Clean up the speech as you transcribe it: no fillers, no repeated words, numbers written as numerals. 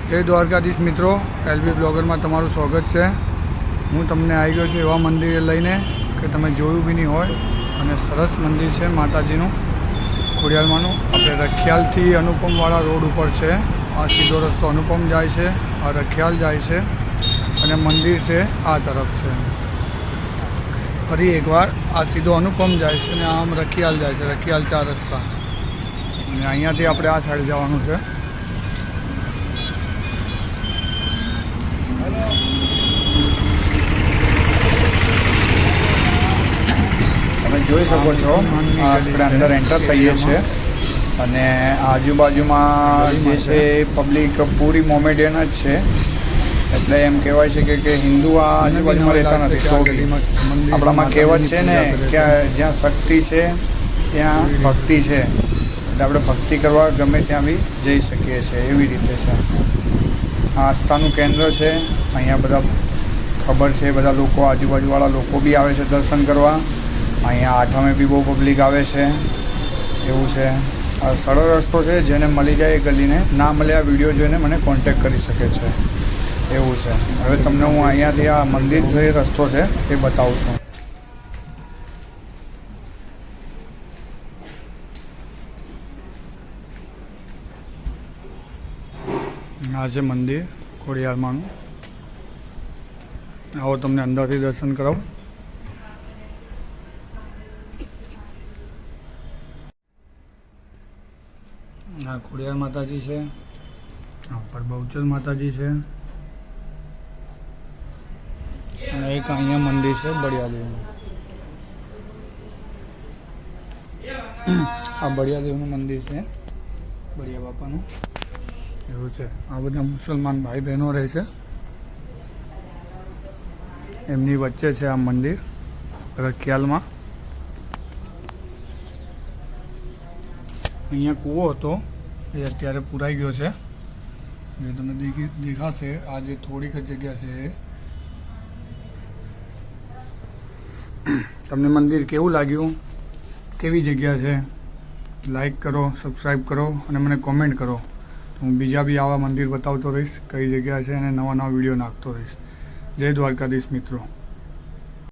જય દ્વારકાધીશ મિત્રો, એલબી બ્લોગરમાં તમારું સ્વાગત છે। હું તમને આવી ગયો છું એવા મંદિરે લઈને કે તમે જોયું બી નહીં હોય અને સરસ મંદિર છે માતાજીનું, ખોડિયારમાંનું। આપણે રખિયાલથી અનુપમવાળા રોડ ઉપર છે। આ સીધો રસ્તો અનુપમ જાય છે, આ રખિયાલ જાય છે અને મંદિર છે આ તરફ છે। ફરી એકવાર આ સીધો અનુપમ જાય છે અને આમ રખિયાલ જાય છે, રખિયાલ 4 રસ્તા। અને અહીંયાથી આપણે આ સાઈડ જવાનું છે। તમે જોઈ શકો છો આપણે અંદર એન્ટર થઈએ છીએ અને આજુબાજુમાં જે છે એ પબ્લિક પૂરી મોમેડિયન જ છે। એટલે એમ કહેવાય છે કે હિન્દુ આ આજુબાજુમાં રહેતા નથી। તો આપણામાં કહેવત છે ને કે જ્યાં શક્તિ છે ત્યાં ભક્તિ છે, એટલે આપણે ભક્તિ કરવા ગમે ત્યાં બી જઈ શકીએ છીએ, એવી રીતે છે। આ આસ્થાનું કેન્દ્ર છે। અહીંયા બધા ખબર છે, બધા લોકો આજુબાજુવાળા લોકો બી આવે છે દર્શન કરવા। અહીંયા આઠમે બી બહુ પબ્લિક આવે છે, એવું છે। આ સરળ રસ્તો છે, જેને મળી જાય એ ગલીને, ના મળે આ વિડીયો જોઈને મને કોન્ટેક કરી શકે છે, એવું છે। હવે તમને હું અહીંયાથી આ મંદિર જે રસ્તો છે એ બતાવું છું। આ છે મંદિર ખોડિયારમાંનું। આવો તમને અંદરથી દર્શન કરાવું। આ ખોડિયાર માતાજી છે, આ ઉપર બહુચર માતાજી છે અને એક અહીંયા મંદિર છે બળિયાદેવનું। આ બળિયાદેવનું મંદિર છે, બળિયા બાપાનું, એવું છે। આ બધા મુસલમાન ભાઈ બહેનો રહે છે, એમની વચ્ચે છે આ મંદિર રખિયાલમાં। અહીંયા કૂવો હતો, એ અત્યારે પુરાઈ ગયો છે, જે તમને દેખાશે। આ જે થોડીક જ જગ્યા છે એ તમને મંદિર કેવું લાગ્યું, કેવી જગ્યા છે, લાઈક કરો, સબસ્ક્રાઈબ કરો અને મને કોમેન્ટ કરો। હું બીજા બી આવા મંદિર બતાવતો રહીશ, કઈ જગ્યા છે અને નવા નવા વિડીયો નાખતો રહીશ। જય દ્વારકાધીશ મિત્રો।